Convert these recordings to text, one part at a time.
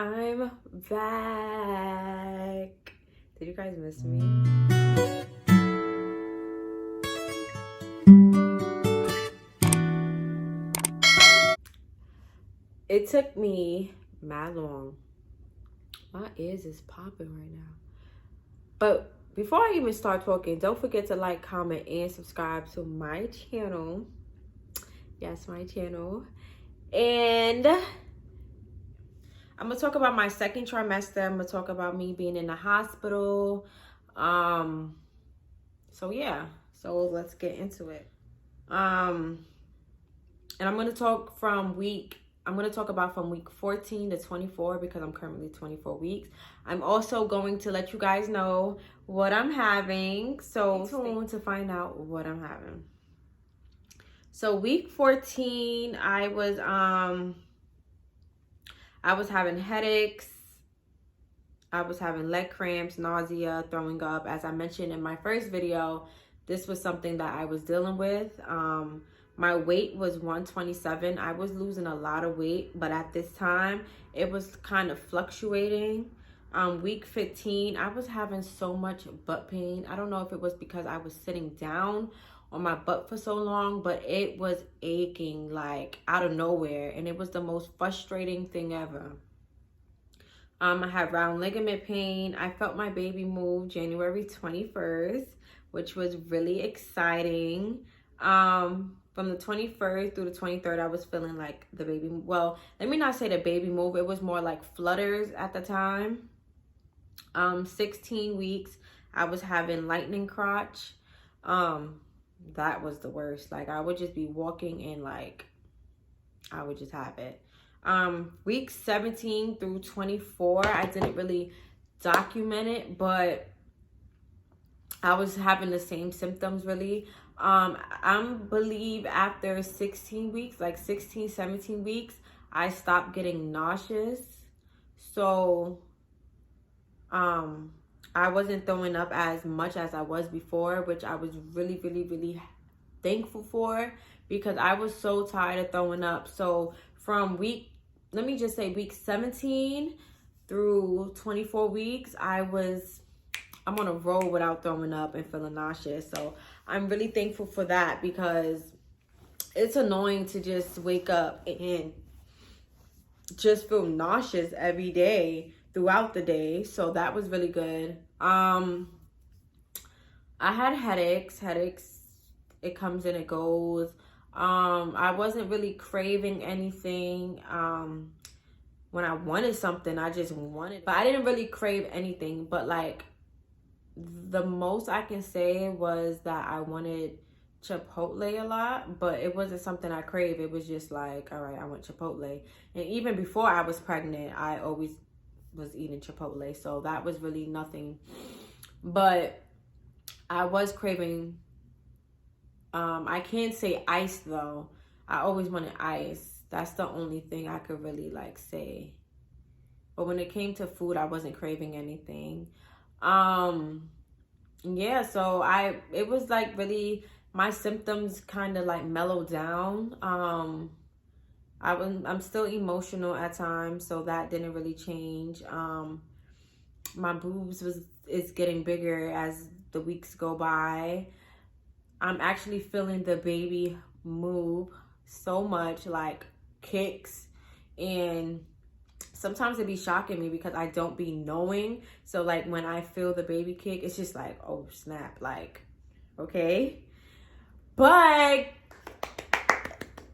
I'm back. Did you guys miss me? It took me mad long. My ears is popping right now. But before I even start talking, don't forget to like, comment, and subscribe to my channel. Yes, my channel. And I'm gonna talk about my second trimester. I'm gonna talk about me being in the hospital. So yeah, so let's get into it. And I'm gonna talk about from week 14 to 24 because I'm currently 24 weeks. I'm also going to let you guys know what I'm having. So stay tuned to find out what I'm having. So week 14, I was having headaches. I was having leg cramps, nausea, throwing up. As I mentioned in my first video, this was something that I was dealing with. My weight was 127. I was losing a lot of weight, but at this time, it was kind of fluctuating. Week 15, I was having so much butt pain. I don't know if it was because I was sitting down on my butt for so long, but it was aching like out of nowhere, and it was the most frustrating thing ever. I had round ligament pain. I felt my baby move January 21st, which was really exciting. From the 21st through the 23rd, I was feeling like the baby, well, let me not say the baby move. It was more like flutters at the time. 16 weeks, I was having lightning crotch. That was the worst. Like, I would just be walking and like, I would just have it. Week 17 through 24, I didn't really document it, but I was having the same symptoms really. I believe after 16 weeks, like 16, 17 weeks, I stopped getting nauseous. So, I wasn't throwing up as much as I was before, which I was really, really, really thankful for because I was so tired of throwing up. So from week 17 through 24 weeks, I'm on a roll without throwing up and feeling nauseous. So I'm really thankful for that because it's annoying to just wake up and just feel nauseous every day throughout the day. So that was really good. I had headaches. It comes and it goes. I wasn't really craving anything. When I wanted something, I just wanted, but I didn't really crave anything. But like the most I can say was that I wanted Chipotle a lot, but it wasn't something I crave. It was just like, all right, I want Chipotle. And even before I was pregnant, I always was eating Chipotle. So that was really nothing. But I was craving, I can't say ice though. I always wanted ice. That's the only thing I could really like say. But when it came to food, I wasn't craving anything. Yeah, so it was like really, my symptoms kind of like mellowed down. I'm still emotional at times, so that didn't really change. My boobs is getting bigger as the weeks go by. I'm actually feeling the baby move so much, like kicks, and sometimes it be shocking me because I don't be knowing. So like when I feel the baby kick, it's just like, oh snap, like, okay. But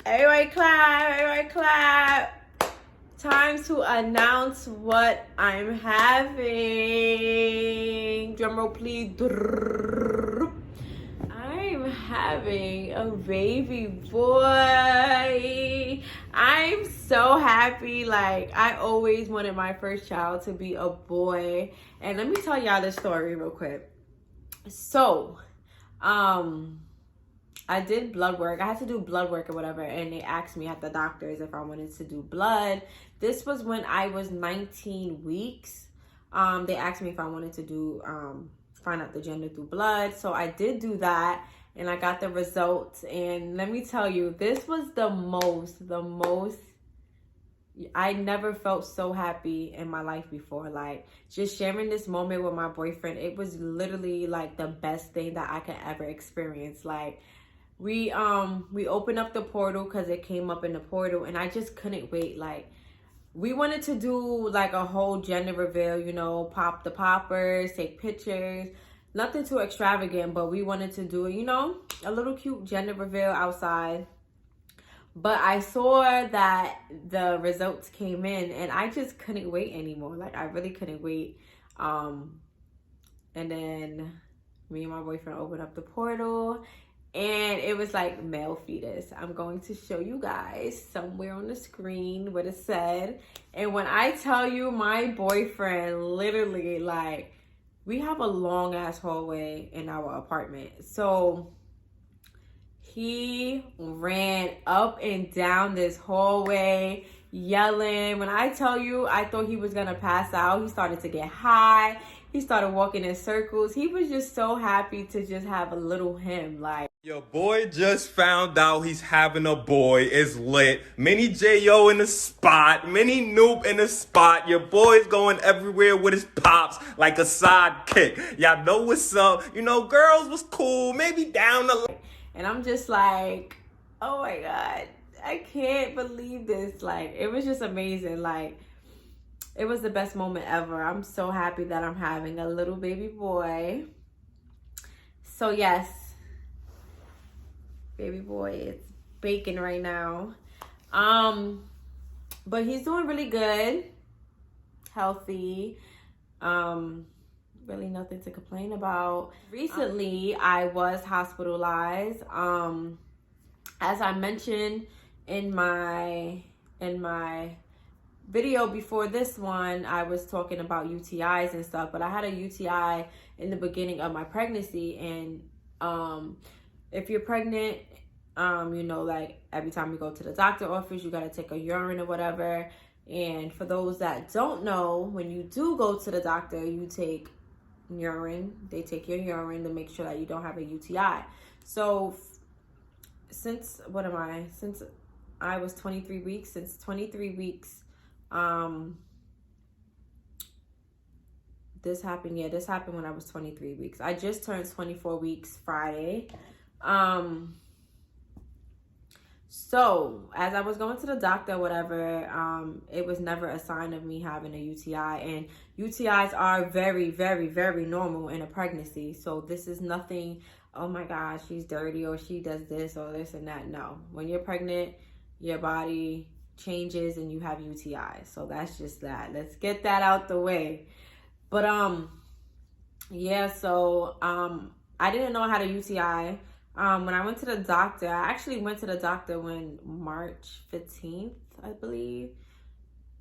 everybody clap. Time to announce what I'm having. Drum roll please. I'm having a baby boy. I'm so happy. Like, I always wanted my first child to be a boy. And let me tell y'all this story real quick. So, I did blood work. I had to do blood work or whatever, and they asked me at the doctors if I wanted to do blood. This was when I was 19 weeks. They asked me if I wanted to do find out the gender through blood. So I did do that, and I got the results. And let me tell you, this was the most I never felt so happy in my life before. Like, just sharing this moment with my boyfriend, it was literally like the best thing that I could ever experience. Like, we opened up the portal because it came up in the portal, and I just couldn't wait. Like, we wanted to do like a whole gender reveal, you know, pop the poppers, take pictures, nothing too extravagant, but we wanted to do, you know, a little cute gender reveal outside. But I saw that the results came in, and I just couldn't wait anymore. Like, I really couldn't wait. And then me and my boyfriend opened up the portal, and it was like male fetus. I'm going to show you guys somewhere on the screen what it said. And when I tell you, my boyfriend literally, like, we have a long ass hallway in our apartment. So he ran up and down this hallway yelling. When I tell you, I thought he was gonna pass out. He started to get high. He started walking in circles. He was just so happy to just have a little him. Like, your boy just found out he's having a boy. It's lit. Mini J.O. in the spot. Mini Noob in the spot. Your boy's going everywhere with his pops like a sidekick. Y'all know what's up. You know, girls was cool. Maybe down the line. and I'm just like, oh my God, I can't believe this. Like, it was just amazing. Like, it was the best moment ever. I'm so happy that I'm having a little baby boy. So yes, baby boy is baking right now. But he's doing really good, healthy. Really nothing to complain about. Recently, I was hospitalized. As I mentioned in my video before this one, I was talking about UTIs and stuff, but I had a UTI in the beginning of my pregnancy. And if you're pregnant, you know, like, every time you go to the doctor office, you got to take a urine or whatever. And for those that don't know, when you do go to the doctor, you take urine. They take your urine to make sure that you don't have a UTI. So since I was 23 weeks, since 23 weeks, this happened when I was 23 weeks. I just turned 24 weeks Friday. So as I was going to the doctor, whatever, it was never a sign of me having a UTI. And UTIs are very, very, very normal in a pregnancy. So this is nothing, oh my gosh, she's dirty, or she does this or this and that. No, when you're pregnant, your body changes and you have UTIs. So that's just that. Let's get that out the way. But yeah, so I didn't know I had a UTI. When I went to the doctor, I actually went to the doctor when March 15th, I believe.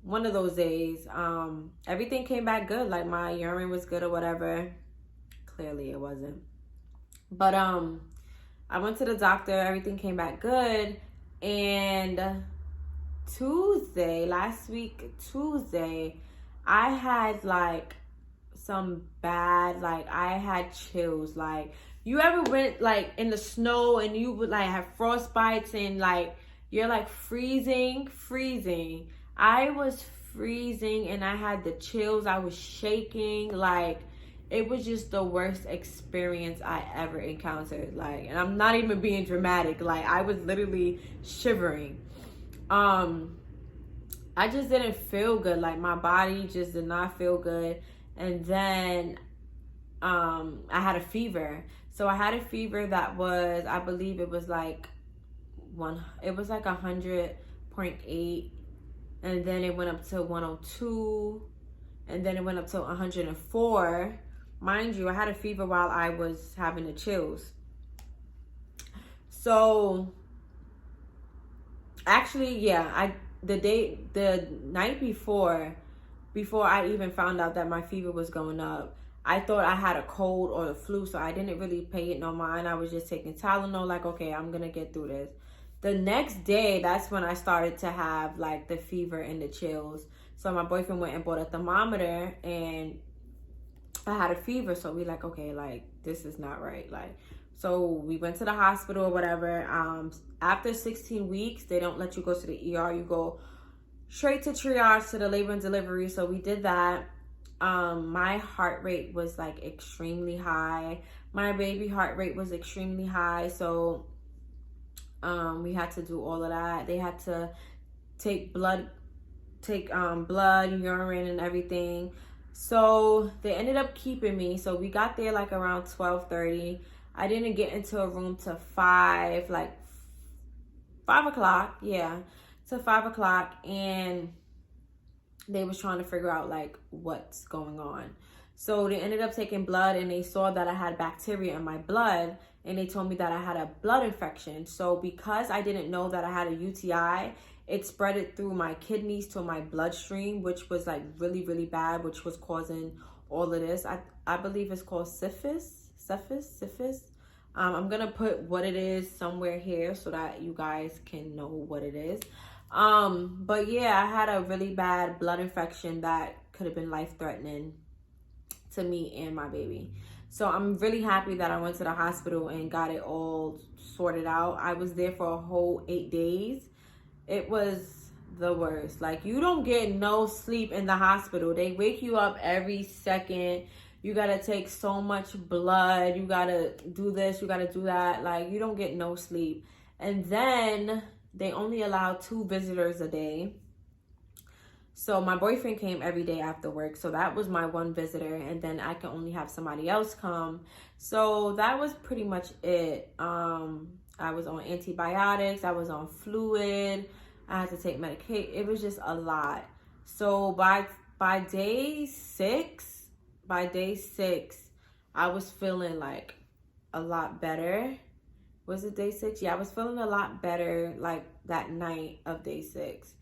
One of those days. Everything came back good. Like, my urine was good or whatever. Clearly it wasn't. But I went to the doctor, everything came back good. And last week Tuesday, I had like some bad, like, I had chills. Like, you ever went like in the snow and you would like have frostbites and like you're like freezing? I was freezing and I had the chills. I was shaking. Like, it was just the worst experience I ever encountered. Like, and I'm not even being dramatic. Like, I was literally shivering. I just didn't feel good. Like, my body just did not feel good. And then I had a fever. So I had a fever that was, I believe it was like 100.8, and then it went up to 102, and then it went up to 104. Mind you, I had a fever while I was having the chills. So actually, yeah, the night before I even found out that my fever was going up, I thought I had a cold or the flu, so I didn't really pay it no mind. I was just taking Tylenol, like, okay, I'm gonna get through this. The next day, that's when I started to have like the fever and the chills. So my boyfriend went and bought a thermometer, and I had a fever. So we like, okay, like, this is not right. Like, so we went to the hospital or whatever. After 16 weeks, they don't let you go to the ER. You go straight to triage to the labor and delivery. So we did that. My heart rate was like extremely high. My baby heart rate was extremely high. So we had to do all of that. They had to take blood, urine and everything. So they ended up keeping me. So we got there like around 12:30. I didn't get into a room till 5 o'clock. Yeah, to 5 o'clock. And they was trying to figure out like what's going on. So they ended up taking blood, and they saw that I had bacteria in my blood, and they told me that I had a blood infection. So because I didn't know that I had a UTI, it spread it through my kidneys to my bloodstream, which was like really, really bad, which was causing all of this. I believe it's called syphilis. I'm gonna put what it is somewhere here so that you guys can know what it is. But yeah, I had a really bad blood infection that could have been life-threatening to me and my baby. So I'm really happy that I went to the hospital and got it all sorted out. I was there for a whole 8 days. It was the worst. Like, you don't get no sleep in the hospital. They wake you up every second. You gotta take so much blood. You gotta do this, you gotta do that. Like, you don't get no sleep. And then they only allow 2 visitors a day. So my boyfriend came every day after work. So that was my 1 visitor. And then I can only have somebody else come. So that was pretty much it. I was on antibiotics. I was on fluid. I had to take medication. It was just a lot. So by day 6, I was feeling like a lot better. Was it day 6? Yeah, I was feeling a lot better like that night of day 6.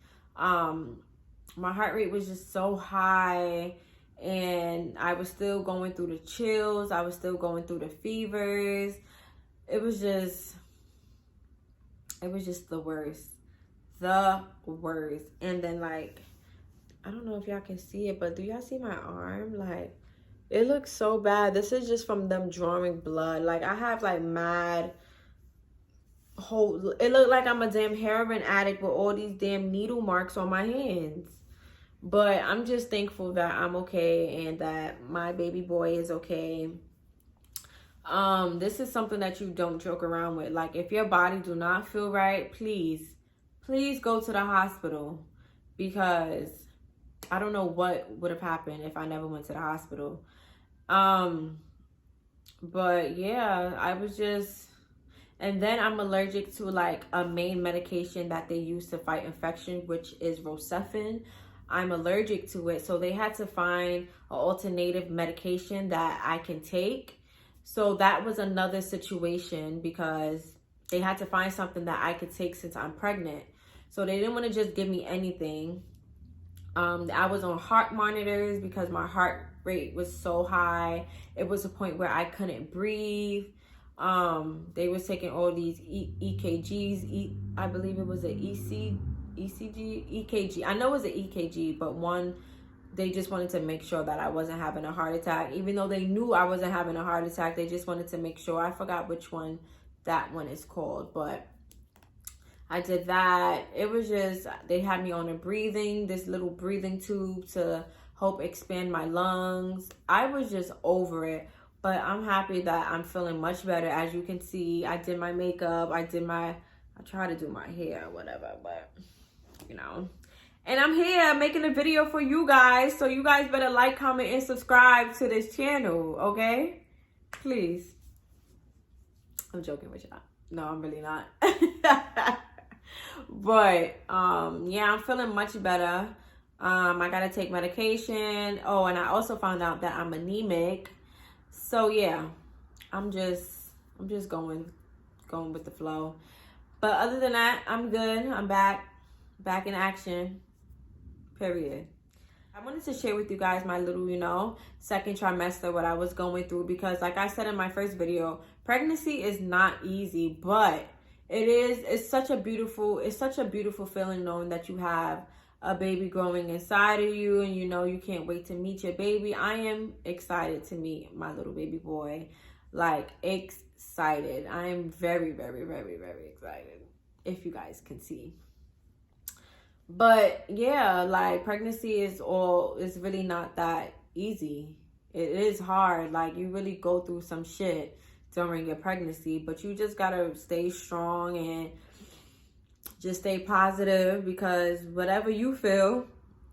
My heart rate was just so high, and I was still going through the chills. I was still going through the fevers. It was just the worst. And then, like, I don't know if y'all can see it, but do y'all see my arm? Like, it looks so bad. This is just from them drawing blood. Like, I have like mad it looked like I'm a damn heroin addict with all these damn needle marks on my hands. But I'm just thankful that I'm okay and that my baby boy is okay. This is something that you don't joke around with. Like, if your body do not feel right, please go to the hospital, because I don't know what would have happened if I never went to the hospital. But yeah, I was just, and then I'm allergic to like a main medication that they use to fight infection, which is Rocephin. I'm allergic to it. So they had to find an alternative medication that I can take. So that was another situation, because they had to find something that I could take since I'm pregnant. So they didn't want to just give me anything. I was on heart monitors because my heart rate was so high. It was a point where I couldn't breathe. They was taking all these EKGs. I believe it was an EKG. I know it was an EKG, but they just wanted to make sure that I wasn't having a heart attack. Even though they knew I wasn't having a heart attack, they just wanted to make sure. I forgot which one that one is called, but I did that. It was just, they had me on this little breathing tube to help expand my lungs. I was just over it, but I'm happy that I'm feeling much better. As you can see, I did my makeup. I try to do my hair or whatever, but you know. And I'm here making a video for you guys. So you guys better like, comment, and subscribe to this channel, okay? Please. I'm joking with y'all. No, I'm really not. But yeah, I'm feeling much better. I gotta take medication. Oh, and I also found out that I'm anemic. So yeah, I'm just going with the flow. But other than that, I'm good. I'm back in action. Period. I wanted to share with you guys my little, second trimester, what I was going through, because like I said in my first video, pregnancy is not easy, but it's such a beautiful feeling knowing that you have a baby growing inside of you, and you can't wait to meet your baby. I am excited to meet my little baby boy. Like, excited. I am very, very, very, very excited, if you guys can see. But yeah, like pregnancy is really not that easy. It is hard. Like you really go through some shit during your pregnancy, but you just gotta stay strong and just stay positive, because whatever you feel,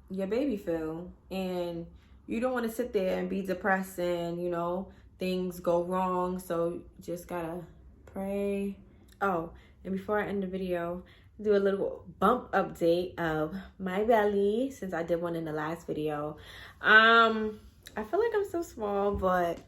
your baby feel. And you don't want to sit there and be depressed and, things go wrong. So just gotta pray. Oh, and before I end the video, do a little bump update of my belly, since I did one in the last video. I feel like I'm so small, but